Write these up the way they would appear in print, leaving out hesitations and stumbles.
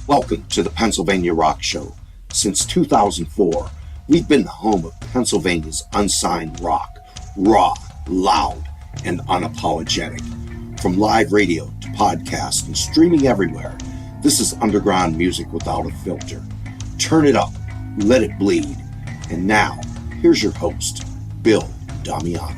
Welcome to the Pennsylvania Rock Show. Since 2004, we've been the home of Pennsylvania's unsigned rock, raw, loud, and unapologetic. From live radio to podcast and streaming everywhere, this is underground music without a filter. Turn it up, let it bleed. And now, here's your host, Bill Damiano.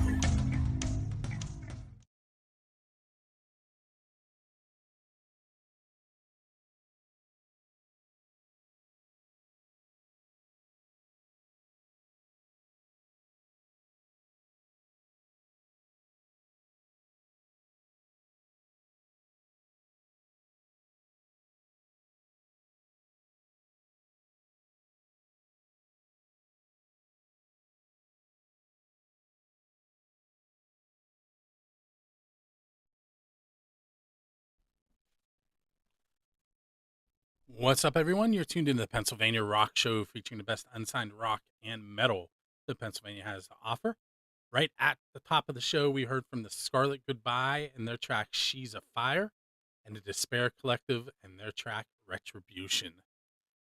What's up, everyone? You're tuned into the Pennsylvania Rock Show featuring the best unsigned rock and metal that Pennsylvania has to offer. Right at the top of the show, we heard from the Scarlet Goodbye and their track She's a Fire, and the Despair Collective and their track Retribution.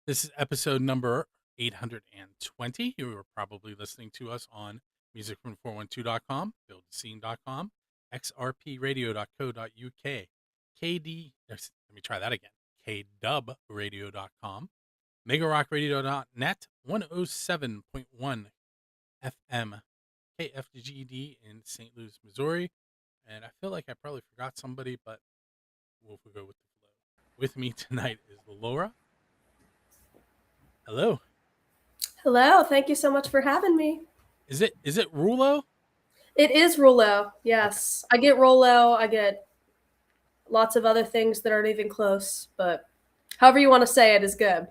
This is episode number 820. You were probably listening to us on musicfrom412.com, buildthescene.com, xrpradio.co.uk, KD, let me try that again. KDubRadio.com, MegaRockRadio.net, 107.1 FM, KFGD in St. Louis, Missouri. And I feel like I probably forgot somebody, but we'll go with the flow. With me tonight is Laura. Hello. Hello. Thank you so much for having me. Is it Rullo? It is Rullo. Yes. Okay. I get Rullo. I get lots of other things that aren't even close, but however you want to say it is good.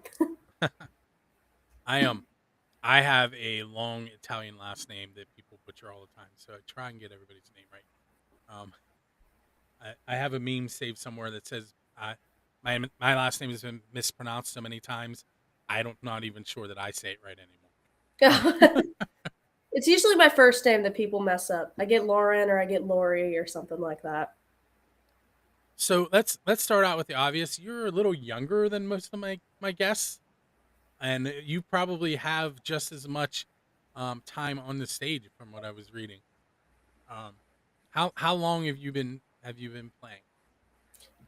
I have a long Italian last name that people butcher all the time, so I try and get everybody's name right. I have a meme saved somewhere that says my last name has been mispronounced so many times, I'm not even sure that I say it right anymore. It's usually my first name that people mess up. I get Lauren or I get Lori or something like that. So let's start out with the obvious. You're a little younger than most of my guests, and you probably have just as much time on the stage from what I was reading. How long have you been playing?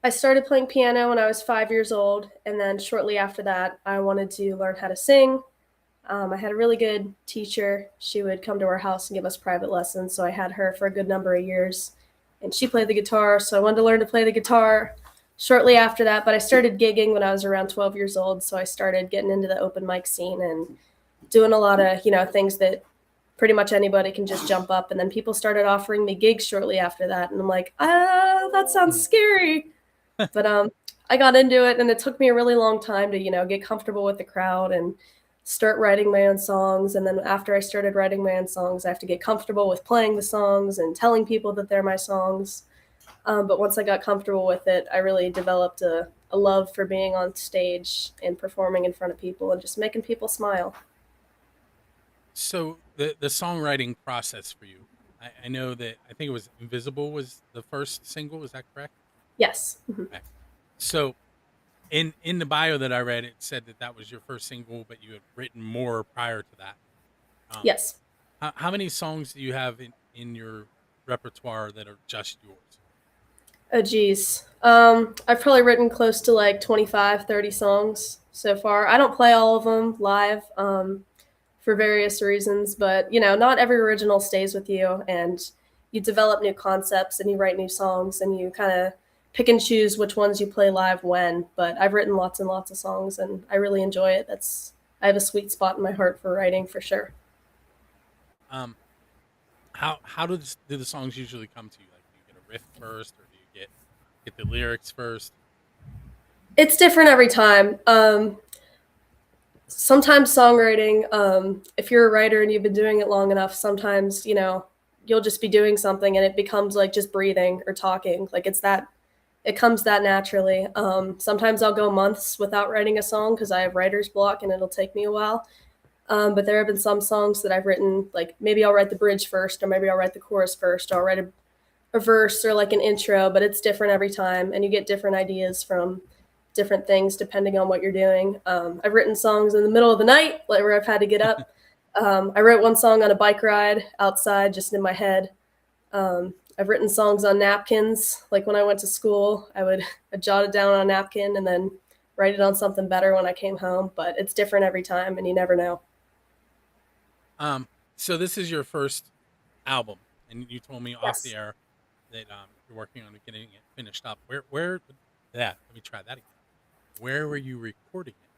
I started playing piano when I was 5 years old, and then shortly after that, I wanted to learn how to sing. I had a really good teacher. She would come to our house and give us private lessons, so I had her for a good number of years. And she played the guitar, so I wanted to learn to play the guitar shortly after that. But I started gigging when I was around 12 years old, so I started getting into the open mic scene and doing a lot of, things that pretty much anybody can just jump up. And then people started offering me gigs shortly after that, and I'm like, that sounds scary. But I got into it, and it took me a really long time to, get comfortable with the crowd and start writing my own songs. And then after I started writing my own songs, I have to get comfortable with playing the songs and telling people that they're my songs. But once I got comfortable with it, I really developed a love for being on stage and performing in front of people and just making people smile. So the songwriting process for you, I know that I think it was Invisible was the first single. Is that correct? Yes. Mm-hmm. Okay. So in the bio that I read, it said that was your first single, but you had written more prior to that. Yes. How many songs do you have in your repertoire that are just yours? Oh, geez. I've probably written close to like 25, 30 songs so far. I don't play all of them live for various reasons, but, not every original stays with you, and you develop new concepts and you write new songs and you kind of pick and choose which ones you play live when. But I've written lots and lots of songs and I really enjoy it. I have a sweet spot in my heart for writing, for sure. How do the songs usually come to you? Like, do you get a riff first, or do you get the lyrics first? It's different every time. Sometimes songwriting, if you're a writer and you've been doing it long enough, sometimes, you'll just be doing something and it becomes like just breathing or talking. Like it comes that naturally. Sometimes I'll go months without writing a song because I have writer's block and it'll take me a while. But there have been some songs that I've written, like maybe I'll write the bridge first, or maybe I'll write the chorus first, or I'll write a verse or like an intro, but it's different every time. And you get different ideas from different things depending on what you're doing. I've written songs in the middle of the night, like where I've had to get up. I wrote one song on a bike ride outside, just in my head. I've written songs on napkins. Like when I went to school, I jot it down on a napkin and then write it on something better when I came home. But it's different every time, and you never know. So this is your first album, and you told me off the Yes. air that you're working on getting it finished up. Where? Yeah, let me try that again. Where were you recording it?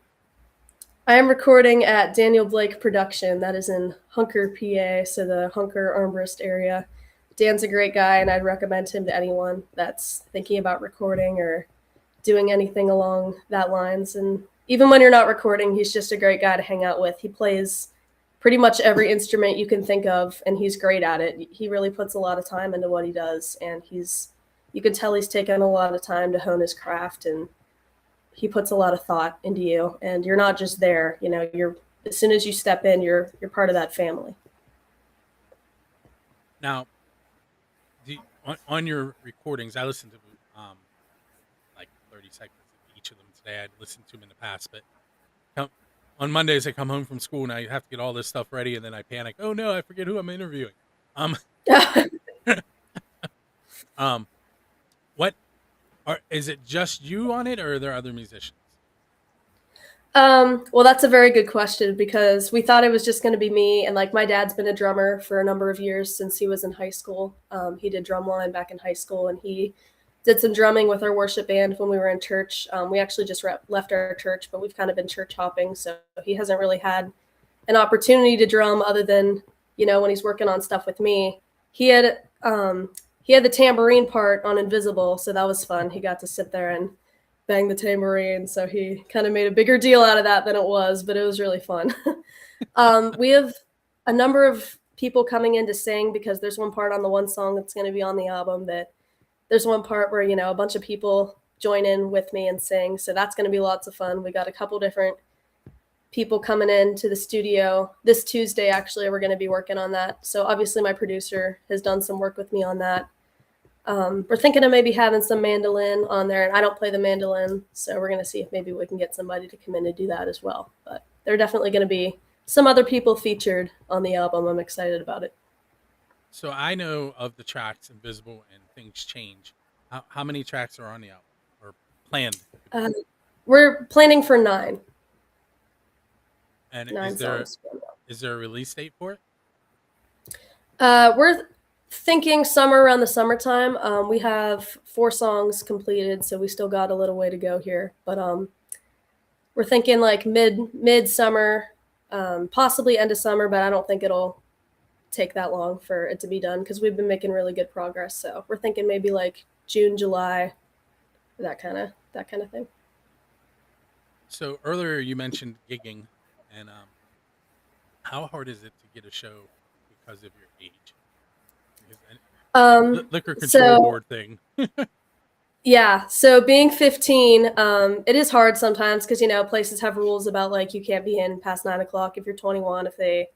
I am recording at Daniel Blake Production. That is in Hunker, PA, so the Hunker Armbrust area. Dan's a great guy, and I'd recommend him to anyone that's thinking about recording or doing anything along that lines. And even when you're not recording, he's just a great guy to hang out with. He plays pretty much every instrument you can think of, and he's great at it. He really puts a lot of time into what he does, and you can tell he's taken a lot of time to hone his craft, and he puts a lot of thought into you, and you're not just there. You're as soon as you step in, you're part of that family. Now, on your recordings, I listened to like 30 seconds of each of them today. I'd listened to them in the past, but on Mondays I come home from school and I have to get all this stuff ready, and then I panic. Oh no, I forget who I'm interviewing. Um, what is it? Just you on it, or are there other musicians? Well, that's a very good question, because we thought it was just going to be me, and like my dad's been a drummer for a number of years since he was in high school. He did drumline back in high school, and he did some drumming with our worship band when we were in church. We actually just left our church, but we've kind of been church hopping, so he hasn't really had an opportunity to drum other than when he's working on stuff with me. He had the tambourine part on Invisible, so that was fun. He got to sit there and bang the tambourine, so he kind of made a bigger deal out of that than it was, but it was really fun. We have a number of people coming in to sing, because there's one part on the one song that's going to be on the album that there's one part where a bunch of people join in with me and sing, so that's going to be lots of fun. We got a couple different people coming in to the studio this Tuesday. Actually, we're going to be working on that, so obviously my producer has done some work with me on that. We're thinking of maybe having some mandolin on there, and I don't play the mandolin, so we're going to see if maybe we can get somebody to come in and do that as well. But there are definitely going to be some other people featured on the album. I'm excited about it. So I know of the tracks Invisible and Things Change. How many tracks are on the album, or planned? We're planning for 9. And 9 songs. Is there a release date for it? We're thinking summer, around the summertime. We have 4 songs completed, so we still got a little way to go here. But we're thinking like mid-summer, possibly end of summer, but I don't think it'll take that long for it to be done, because we've been making really good progress. So we're thinking maybe like June, July, that kind of thing. So earlier you mentioned gigging, and how hard is it to get a show because of your age? Liquor control board thing. Yeah, so being 15, it is hard sometimes, because places have rules about like you can't be in past 9 o'clock if you're 21. If they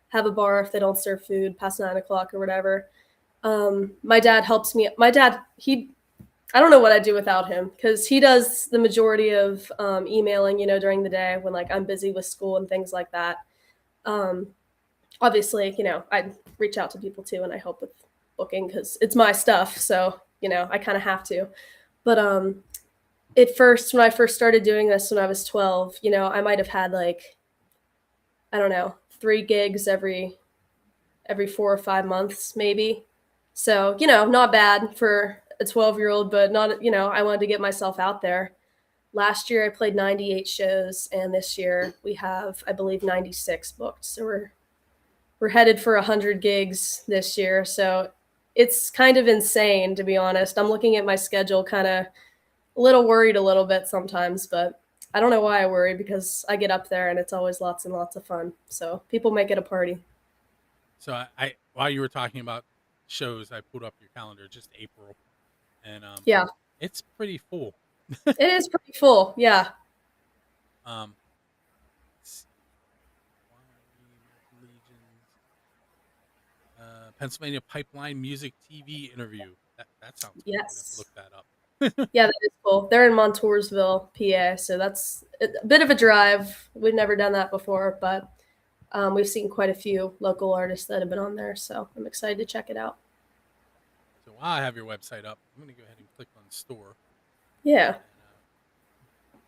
have a bar, if they don't serve food past 9 o'clock or whatever. My dad helps me. My dad, I don't know what I'd do without him, because he does the majority of emailing, during the day when like I'm busy with school and things like that. Obviously, I'd reach out to people too, and I help with booking because it's my stuff. So, I kind of have to. But when I first started doing this when I was 12, I might have had like, I don't know, 3 gigs every 4 or 5 months, maybe. So, not bad for a 12-year-old, but not, I wanted to get myself out there. Last year I played 98 shows, and this year we have, I believe, 96 booked. So we're headed for 100 gigs this year. So it's kind of insane, to be honest. I'm looking at my schedule kind of a little worried a little bit sometimes, but I don't know why I worry, because I get up there and it's always lots and lots of fun. So people make it a party. So I while you were talking about shows, I pulled up your calendar, just April, and Yeah, it's pretty full. it is pretty full. Yeah. Let's see. Pennsylvania Pipeline Music TV interview. That sounds cool. I'm gonna have to Yes. look that up. Yeah, that is cool. They're in Montoursville, PA, so that's a bit of a drive. We've never done that before, but we've seen quite a few local artists that have been on there, so I'm excited to check it out. So while I have your website up, I'm going to go ahead and click on store. Yeah. And,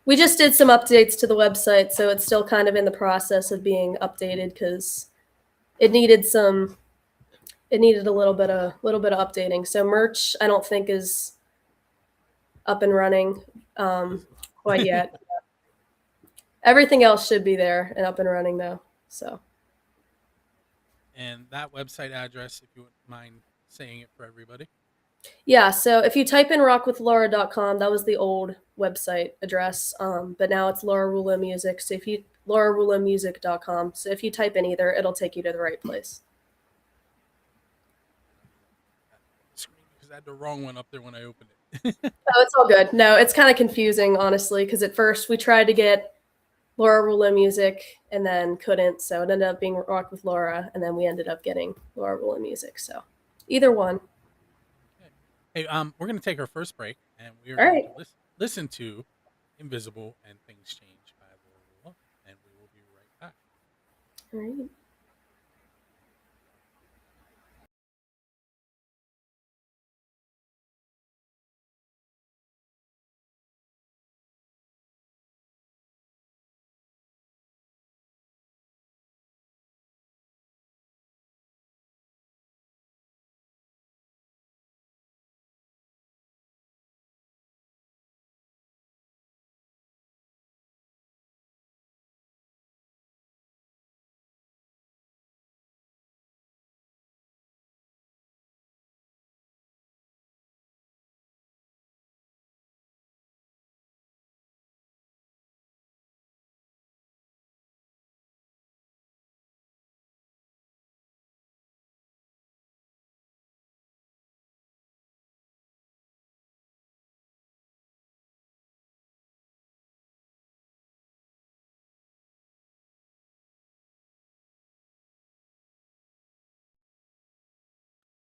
we just did some updates to the website, so it's still kind of in the process of being updated because it needed a little bit of updating. So merch, I don't think is up and running quite yet. Everything else should be there and up and running though. So. And that website address, if you wouldn't mind saying it for everybody. Yeah, so if you type in rockwithlaura.com, that was the old website address, but now it's Laura Rullo Music. So if you laurarullomusic.com. So if you type in either, it'll take you to the right place. Because I had the wrong one up there when I opened it. Oh, it's all good. No, it's kind of confusing, honestly, because at first we tried to get Laura Rullo Music and then couldn't, so it ended up being Rock with Laura, and then we ended up getting Laura Rullo Music. So either one. Hey, we're going to take our first break, and we are going to listen to Invisible and Things Change by Laura Rullo, and we will be right back. All right.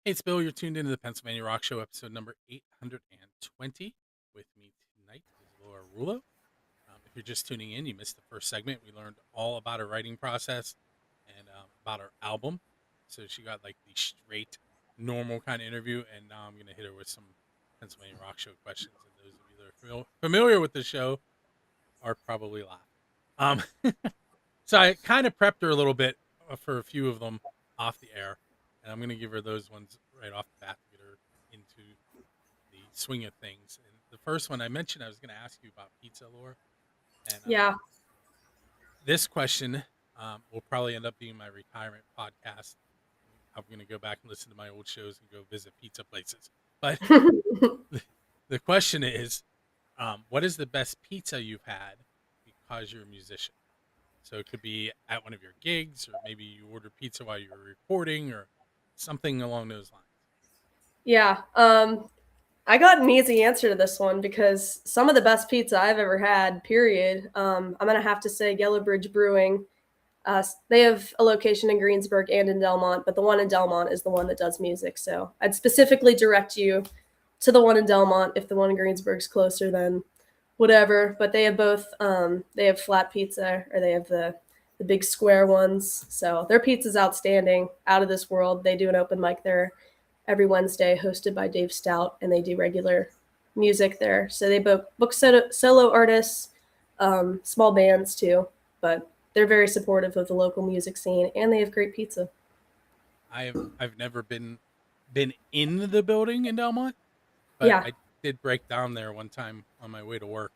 Hey, it's Bill. You're tuned into the Pennsylvania Rock Show, episode number 820. With me tonight is Laura Rullo. If you're just tuning in, you missed the first segment. We learned all about her writing process and about her album. So she got like the straight, normal kind of interview, and now I'm going to hit her with some Pennsylvania Rock Show questions. And those of you that are familiar with the show are probably laughing. So I kind of prepped her a little bit for a few of them off the air, and I'm going to give her those ones right off the bat to get her into the swing of things. And the first one I mentioned, I was going to ask you about pizza, Laura. And yeah. This question will probably end up being my retirement podcast. I'm going to go back and listen to my old shows and go visit pizza places. But the question is, what is the best pizza you've had because you're a musician? So it could be at one of your gigs, or maybe you ordered pizza while you were recording, or something along those lines. Yeah. I got an easy answer to this one because some of the best pizza I've ever had, period. I'm going to have to say Yellow Bridge Brewing. They have a location in Greensburg and in Delmont, but the one in Delmont is the one that does music. So I'd specifically direct you to the one in Delmont. If the one in Greensburg's closer, then whatever. But they have both. They have flat pizza, or they have the big square ones. So their pizza's outstanding, out of this world. They do an open mic there every Wednesday, hosted by Dave Stout, and they do regular music there. So they book solo artists, small bands too, but they're very supportive of the local music scene, and they have great pizza. I've never been in the building in Delmont, but yeah. I did break down there one time on my way to work,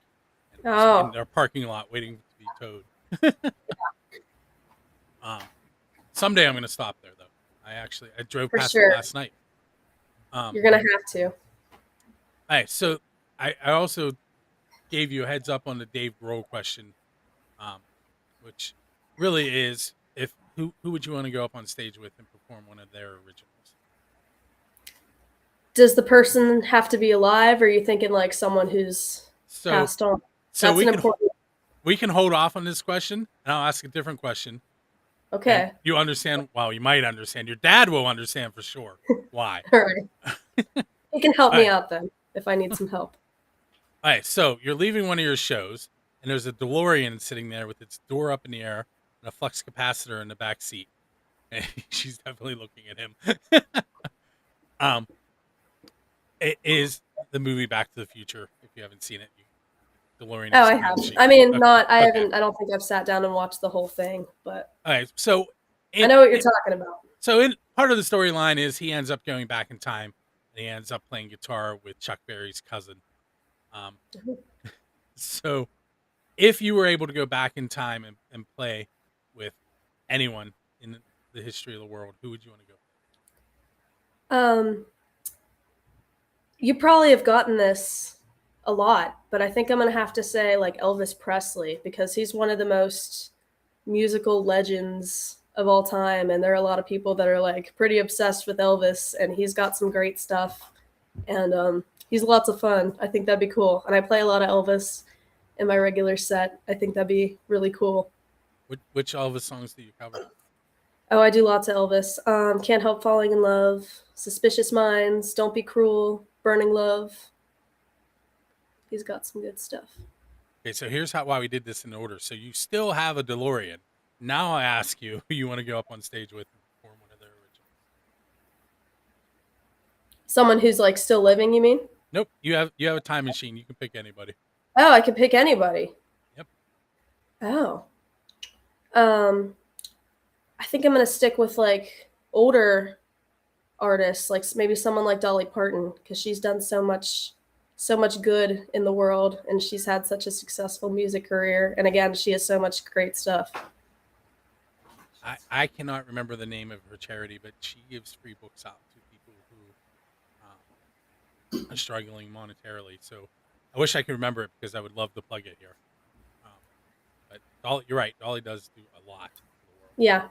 and was in their parking lot waiting to be towed. Someday I'm going to stop there, though. I drove past it last night. You're going to have to. All right, so I also gave you a heads up on the Dave Grohl question, which really is, who would you want to go up on stage with and perform one of their originals? Does the person have to be alive, or are you thinking like someone who's passed on? So we can hold off on this question, and I'll ask a different question. Okay. And you understand? Well, you might understand. Your dad will understand for sure why. All right. He can help me out then if I need some help. All right, so you're leaving one of your shows, and there's a DeLorean sitting there with its door up in the air and a flux capacitor in the back seat. And she's definitely looking at him. um, it is the movie Back to the Future. If you haven't seen it, DeLorean Oh, is I time have. machine. I mean, not. I Okay. haven't. I don't think I've sat down and watched the whole thing, but All right. So I know what you're talking about. So in part of the storyline is he ends up going back in time and he ends up playing guitar with Chuck Berry's cousin. Um, so if you were able to go back in time and play with anyone in the history of the world, who would you want to go with? You probably have gotten this a lot, but I think I'm gonna have to say like Elvis Presley because he's one of the most musical legends of all time, and there are a lot of people that are like pretty obsessed with Elvis, and he's got some great stuff, and he's lots of fun. I think that'd be cool, and I play a lot of Elvis in my regular set. I think that'd be really cool. Which Elvis songs do you cover? Oh, I do lots of Elvis. Can't Help Falling in Love, Suspicious Minds, Don't Be Cruel, Burning Love. He's got some good stuff. Okay, so here's why we did this in order. So you still have a DeLorean. Now I ask you who you want to go up on stage with and perform one of their originals. Someone who's like still living, you mean? Nope, you have a time machine. You can pick anybody. Oh, I can pick anybody. Yep. Oh. I think I'm gonna stick with like older artists, like maybe someone like Dolly Parton, because she's done so much good in the world, and she's had such a successful music career. And again, she has so much great stuff. I cannot remember the name of her charity, but she gives free books out to people who are struggling monetarily. So I wish I could remember it because I would love to plug it here. But Dolly, you're right. Dolly does do a lot for the world. Yeah,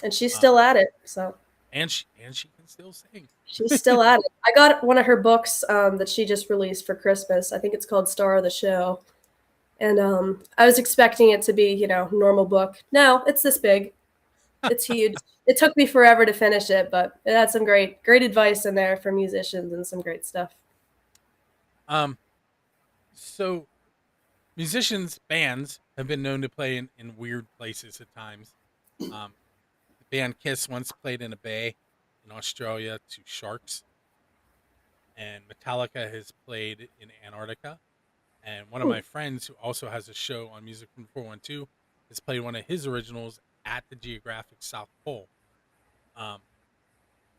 and she's still at it. So and she can still sing. She's still at it. I got one of her books that she just released for Christmas. I think it's called Star of the Show. And I was expecting it to be, normal book. No, it's this big. It's huge. It took me forever to finish it, but it had some great advice in there for musicians and some great stuff. So musicians, bands have been known to play in weird places at times. The band Kiss once played in a bay in Australia to sharks. And Metallica has played in Antarctica. And one of my friends who also has a show on Music from 412 has played one of his originals at the geographic South Pole.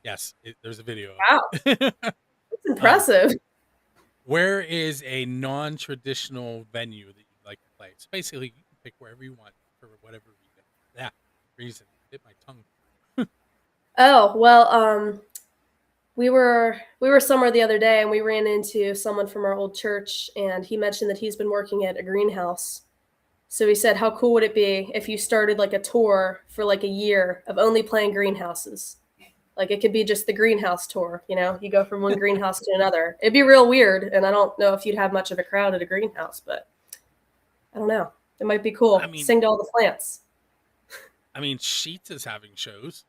Yes, there's a video. Wow. That's impressive. Where is a non-traditional venue that you'd like to play? So basically, you can pick wherever you want for whatever reason. Yeah, reason. Hit my tongue. Oh, well, we were somewhere the other day, and we ran into someone from our old church, and he mentioned that he's been working at a greenhouse. So he said, how cool would it be if you started like a tour for like a year of only playing greenhouses? Like it could be just the greenhouse tour, you go from one greenhouse to another. It'd be real weird, and I don't know if you'd have much of a crowd at a greenhouse, but I don't know. It might be cool. Sing to all the plants. I mean, Sheets is having shows.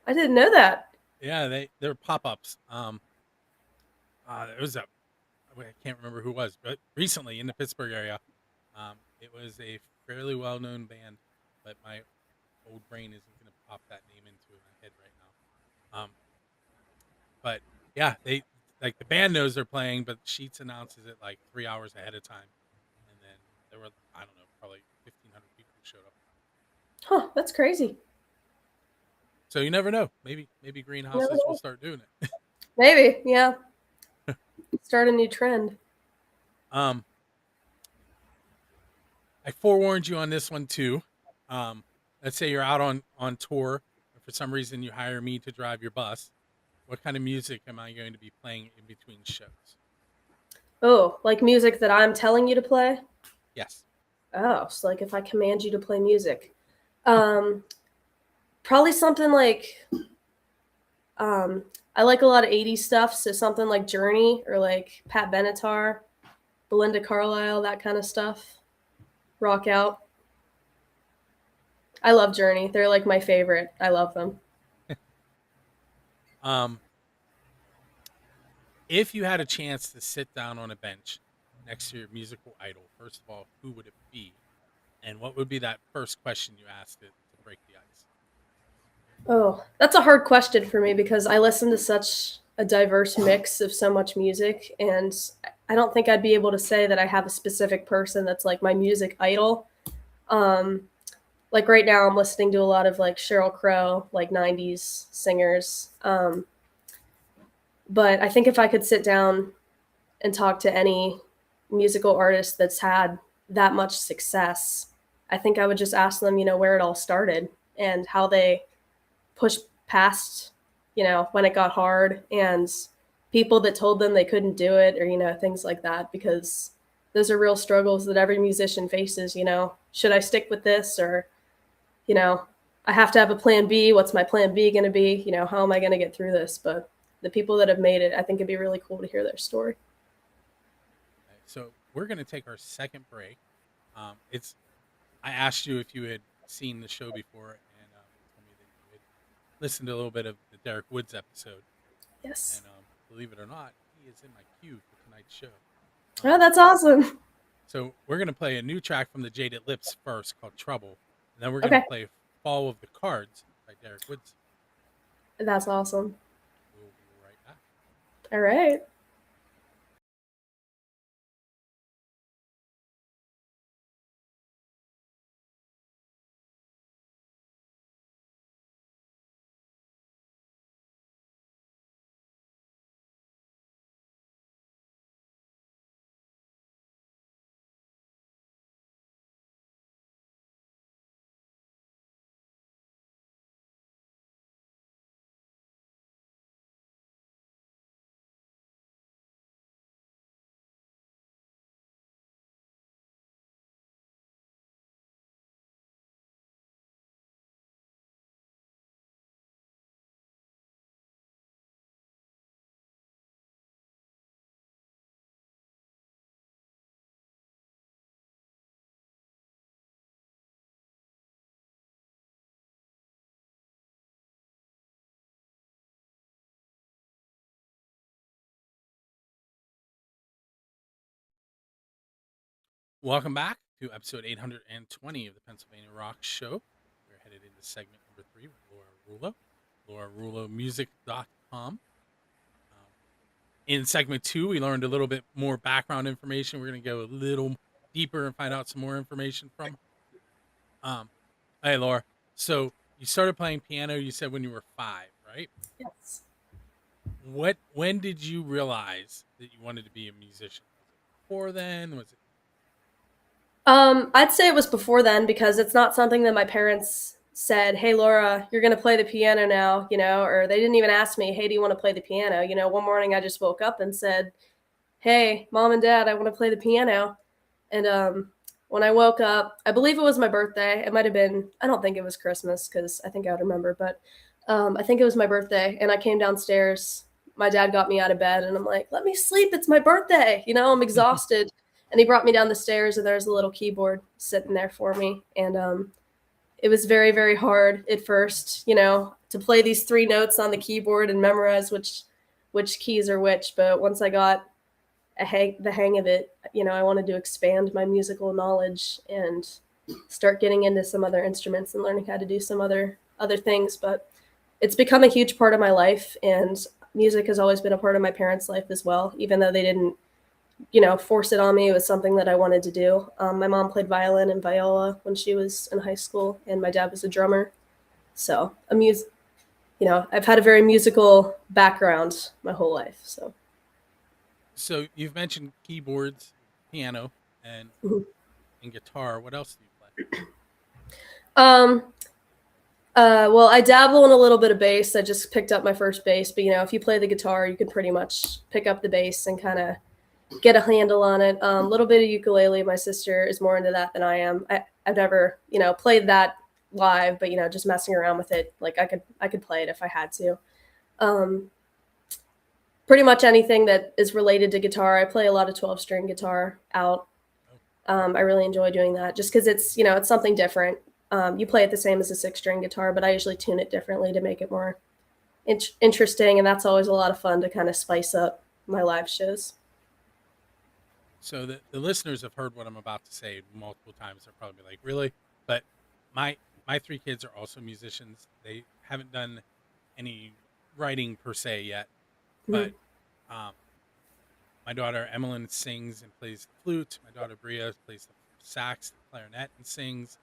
I didn't know that. Yeah, they're pop-ups. It was I can't remember who it was, but recently in the Pittsburgh area, it was a fairly well-known band, but my old brain isn't going to pop that name into my head right now. But yeah, they like the band knows they're playing, but Sheets announces it like 3 hours ahead of time, and then there were probably 1,500 people who showed up. Huh, that's crazy. So you never know. Maybe greenhouses will start doing it. Maybe, yeah. Start a new trend. I forewarned you on this one too. Let's say you're out on tour, and for some reason you hire me to drive your bus. What kind of music am I going to be playing in between shows? Oh, like music that I'm telling you to play? Yes. Oh, so like if I command you to play music. Probably something like I like a lot of 80s stuff, so something like Journey or like Pat Benatar, Belinda Carlisle, that kind of stuff. Rock out. I love Journey. They're like my favorite. I love them. If you had a chance to sit down on a bench next to your musical idol, first of all, who would it be? And what would be that first question you asked it to break the ice? Oh, that's a hard question for me because I listen to such a diverse mix of so much music, and I don't think I'd be able to say that I have a specific person that's like my music idol. Um, like right now, I'm listening to a lot of like Sheryl Crow, like 90s singers. But I think if I could sit down and talk to any musical artist that's had that much success, I think I would just ask them, where it all started and how they pushed past, when it got hard, and people that told them they couldn't do it, or, things like that, because those are real struggles that every musician faces. Should I stick with this, or, I have to have a plan B. What's my plan B going to be? How am I going to get through this? But the people that have made it, I think it'd be really cool to hear their story. So we're going to take our second break. I asked you if you had seen the show before, and you told me that you had listened to a little bit of the Derek Woods episode. Yes. And believe it or not, he is in my queue for tonight's show. Oh, that's awesome. So we're going to play a new track from the Jaded Lips first called Trouble. And then we're going to play Fall of the Cards by Derek Woods. That's awesome. We'll be right back. All right. Welcome back to episode 820 of the Pennsylvania Rock Show. We're headed into segment number 3 with Laura Rullo, LauraRullomusic.com. In segment 2, we learned a little bit more background information. We're going to go a little deeper and find out some more information from. Hey, Laura. So you started playing piano, you said when you were 5, right? Yes. When did you realize that you wanted to be a musician? Was it before then? Was it? I'd say it was before then, because it's not something that my parents said, "Hey, Laura, you're going to play the piano now," or they didn't even ask me, "Hey, do you want to play the piano?" One morning I just woke up and said, "Hey, Mom and Dad, I want to play the piano." And when I woke up, I believe it was my birthday. It might have been, I don't think it was Christmas because I think I would remember, but I think it was my birthday, and I came downstairs. My dad got me out of bed, and I'm like, "Let me sleep. It's my birthday." I'm exhausted. And he brought me down the stairs, and there's a little keyboard sitting there for me. And it was very, very hard at first, to play these 3 notes on the keyboard and memorize which keys are which. But once I got the hang of it, I wanted to expand my musical knowledge and start getting into some other instruments and learning how to do some other things. But it's become a huge part of my life, and music has always been a part of my parents' life as well, even though they didn't force it on me. It was something that I wanted to do. My mom played violin and viola when she was in high school, and my dad was a drummer. So I've had a very musical background my whole life. So you've mentioned keyboards, piano, and guitar. What else do you play? Well, I dabble in a little bit of bass. I just picked up my first bass, but if you play the guitar, you can pretty much pick up the bass and kind of get a handle on it. A little bit of ukulele. My sister is more into that than I am. I've never, played that live, but just messing around with it. Like I could play it if I had to. Pretty much anything that is related to guitar. I play a lot of 12-string guitar out. I really enjoy doing that just because it's, it's something different. You play it the same as a 6-string guitar, but I usually tune it differently to make it more interesting. And that's always a lot of fun to kind of spice up my live shows. So the listeners have heard what I'm about to say multiple times. They're probably like, really? But my three kids are also musicians. They haven't done any writing per se yet, but um, my daughter Emmeline sings and plays the flute. My daughter Bria plays the sax, the clarinet, and sings.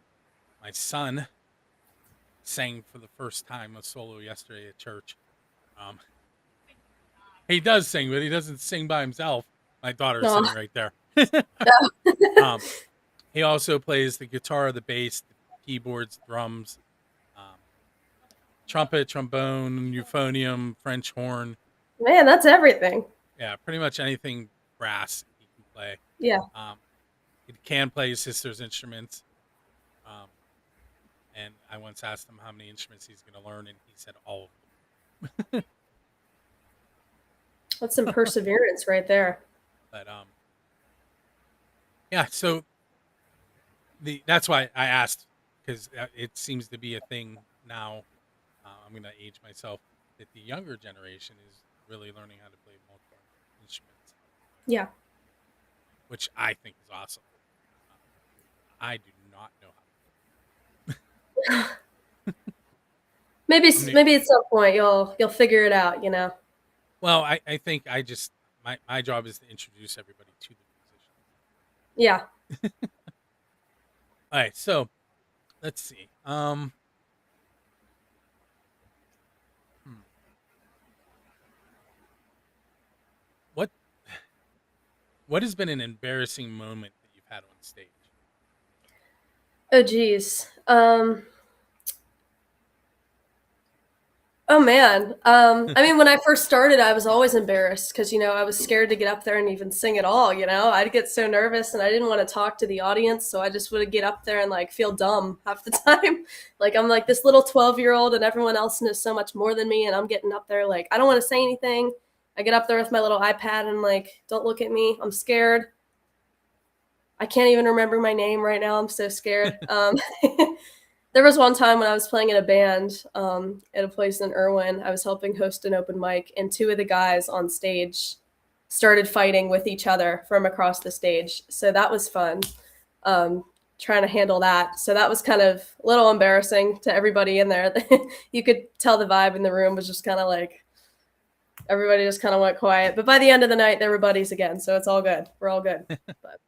My son sang for the first time a solo yesterday at church. He does sing, but he doesn't sing by himself. My daughter is sitting right there. He also plays the guitar, the bass, the keyboards, drums, trumpet, trombone, euphonium, French horn. Man, that's everything. Yeah, pretty much anything brass he can play. Yeah. He can play his sister's instruments. And I once asked him how many instruments he's going to learn, and he said all of them. That's some perseverance right there. But yeah, so that's why I asked, because it seems to be a thing now. I'm going to age myself, that the younger generation is really learning how to play multiple instruments. Yeah. Which I think is awesome. I do not know how. maybe at some point you'll figure it out, you know. Well, I think my job is to introduce everybody to the musician. Yeah. All right, so let's see. What has been an embarrassing moment that you've had on stage? Oh geez. Oh man. I mean, when I first started, I was always embarrassed because, I was scared to get up there and even sing at all. I'd get so nervous and I didn't want to talk to the audience. So I just would get up there and like feel dumb half the time. Like I'm like this little 12-year-old and everyone else knows so much more than me. And I'm getting up there like, I don't want to say anything. I get up there with my little iPad and like, don't look at me. I'm scared. I can't even remember my name right now. I'm so scared. There was one time when I was playing in a band at a place in Irwin. I was helping host an open mic, and two of the guys on stage started fighting with each other from across the stage. So that was fun, trying to handle that. So that was kind of a little embarrassing to everybody in there. You could tell the vibe in the room was just kind of like, everybody just kind of went quiet. But by the end of the night, they were buddies again. So it's all good. We're all good. But.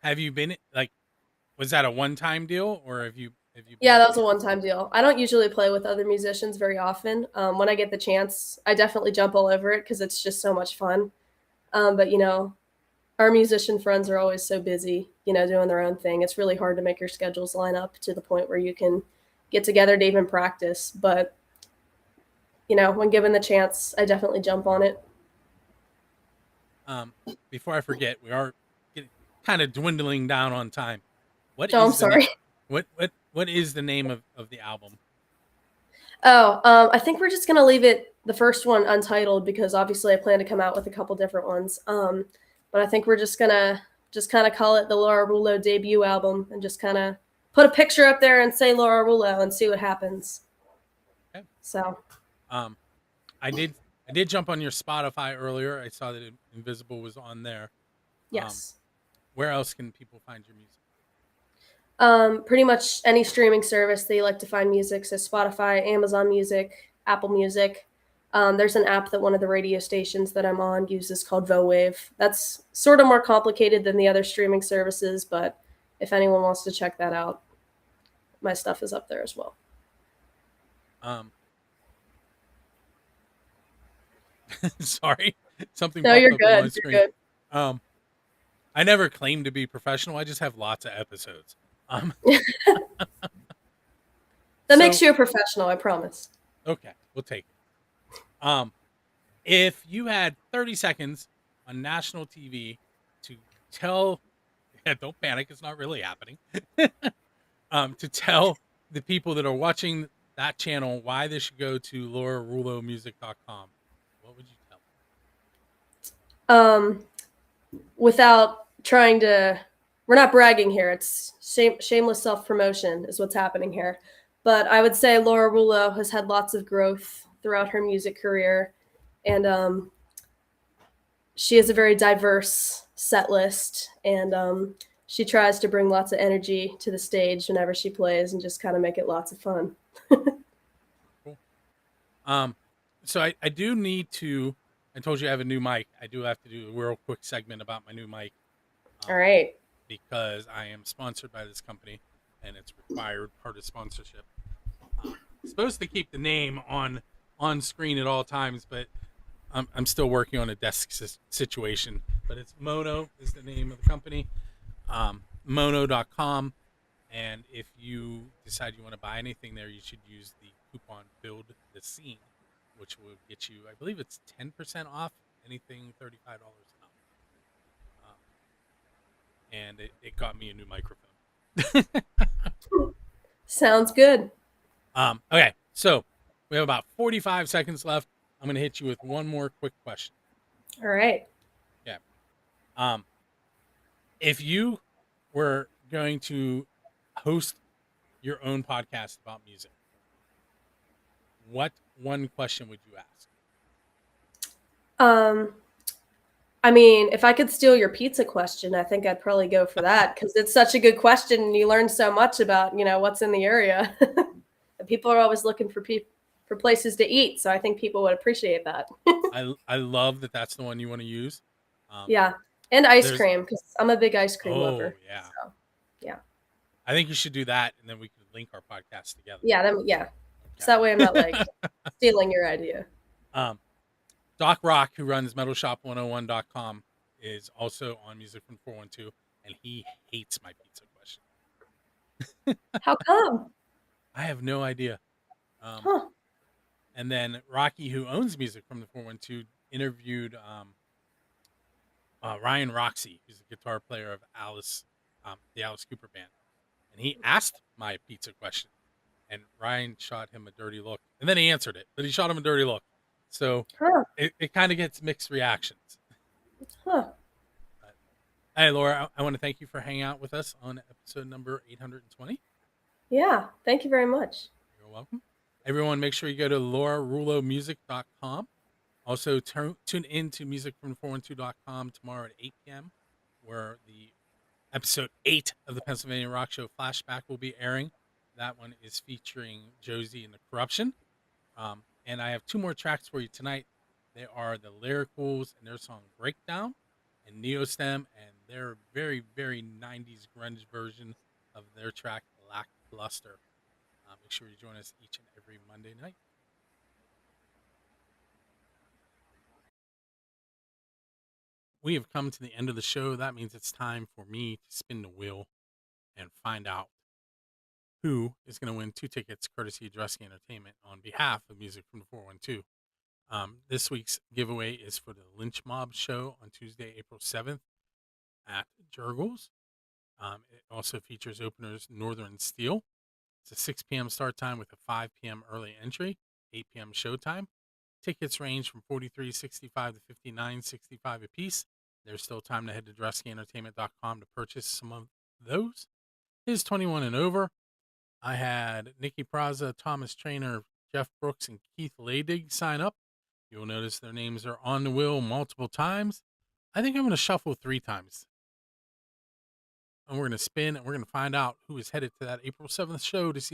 Have you been like, was that a one-time deal, or have you? Yeah, that was a one-time deal. I don't usually play with other musicians very often. When I get the chance, I definitely jump all over it because it's just so much fun. But our musician friends are always so busy, doing their own thing. It's really hard to make your schedules line up to the point where you can get together to even practice. But when given the chance, I definitely jump on it. Before I forget, we are kind of dwindling down on time. I'm sorry. What is the name of the album? I think we're just gonna leave it the first one untitled because obviously I plan to come out with a couple different ones. But I think we're just gonna kind of call it the Laura Rullo debut album and just kind of put a picture up there and say Laura Rullo and see what happens. Okay. So, I did jump on your Spotify earlier. I saw that Invisible was on there. Yes. Where else can people find your music? Pretty much any streaming service that you like to find music. So Spotify, Amazon Music, Apple Music. There's an app that one of the radio stations that I'm on uses called VoWave. That's sort of more complicated than the other streaming services, but if anyone wants to check that out, my stuff is up there as well. Sorry, something. No, you're good. You're good. I never claimed to be professional. I just have lots of episodes. That makes you a professional, I promise. Okay, we'll take it. If you had 30 seconds on national TV to tell, don't panic, it's not really happening, to tell the people that are watching that channel why they should go to laurarullomusic.com, what would you tell them? Without trying to, we're not bragging here. It's shameless self-promotion is what's happening here. But I would say Laura Rullo has had lots of growth throughout her music career. and she has a very diverse set list, and she tries to bring lots of energy to the stage whenever she plays and just kind of make it lots of fun. Cool. So I do need to. I told you I have a new mic. I do have to do a real quick segment about my new mic. All right. Because I am sponsored by this company, and it's required part of sponsorship. Supposed to keep the name on screen at all times, but I'm still working on a desk situation. But it's Mono is the name of the company, mono.com. And if you decide you want to buy anything there, you should use the coupon BuildtheScene, which will get you, I believe it's 10% off anything $35 and up. And it got me a new microphone. Sounds good. Okay, so we have about 45 seconds left. I'm going to hit you with one more quick question. All right. Yeah. If you were going to host your own podcast about music, what one question would you ask? I mean, if I could steal your pizza question, I think I'd probably go for that because it's such a good question and you learn so much about, what's in the area. People are always looking for places to eat, so I think people would appreciate that. I love that that's the one you want to use. Yeah, and ice cream because I'm a big ice cream lover. Yeah. So, yeah. I think you should do that, and then we can link our podcast together. Yeah, Okay. So that way I'm not like stealing your idea. Doc Rock, who runs metalshop101.com, is also on Music from 412, and he hates my pizza question. How come? I have no idea. And then Rocky, who owns Music from the 412, interviewed Ryan Roxy, who's the guitar player of the Alice Cooper band. And he asked my pizza question, and Ryan shot him a dirty look. And then he answered it, but he shot him a dirty look. So it kind of gets mixed reactions. But, hey, Laura, I want to thank you for hanging out with us on episode number 820. Yeah, thank you very much. You're welcome. Everyone, make sure you go to laurarullomusic.com. Also, tune in to musicfrom412.com tomorrow at 8 p.m., where the episode 8 of the Pennsylvania Rock Show Flashback will be airing. That one is featuring Josie and the Corruption. And I have 2 more tracks for you tonight. They are the Lyricals and their song Breakdown, and Neostem and their very, very 90s grunge version of their track Lackluster. Make sure you join us each and every Monday night. We have come to the end of the show. That means it's time for me to spin the wheel and find out who is going to win 2 tickets courtesy of Dresky Entertainment on behalf of Music from the 412. This week's giveaway is for the Lynch Mob show on Tuesday, April 7th at Jurgles. It also features openers Northern Steel. It's a 6 p.m. start time with a 5 p.m. early entry, 8 p.m. showtime. Tickets range from $43.65 to $59.65 a piece. There's still time to head to DreskyEntertainment.com to purchase some of those. It is 21 and over. I had Nikki Praza, Thomas Trainer, Jeff Brooks, and Keith Laydig sign up. You'll notice their names are on the wheel multiple times. I think I'm going to shuffle 3 times. And we're going to spin, and we're going to find out who is headed to that April 7th show to see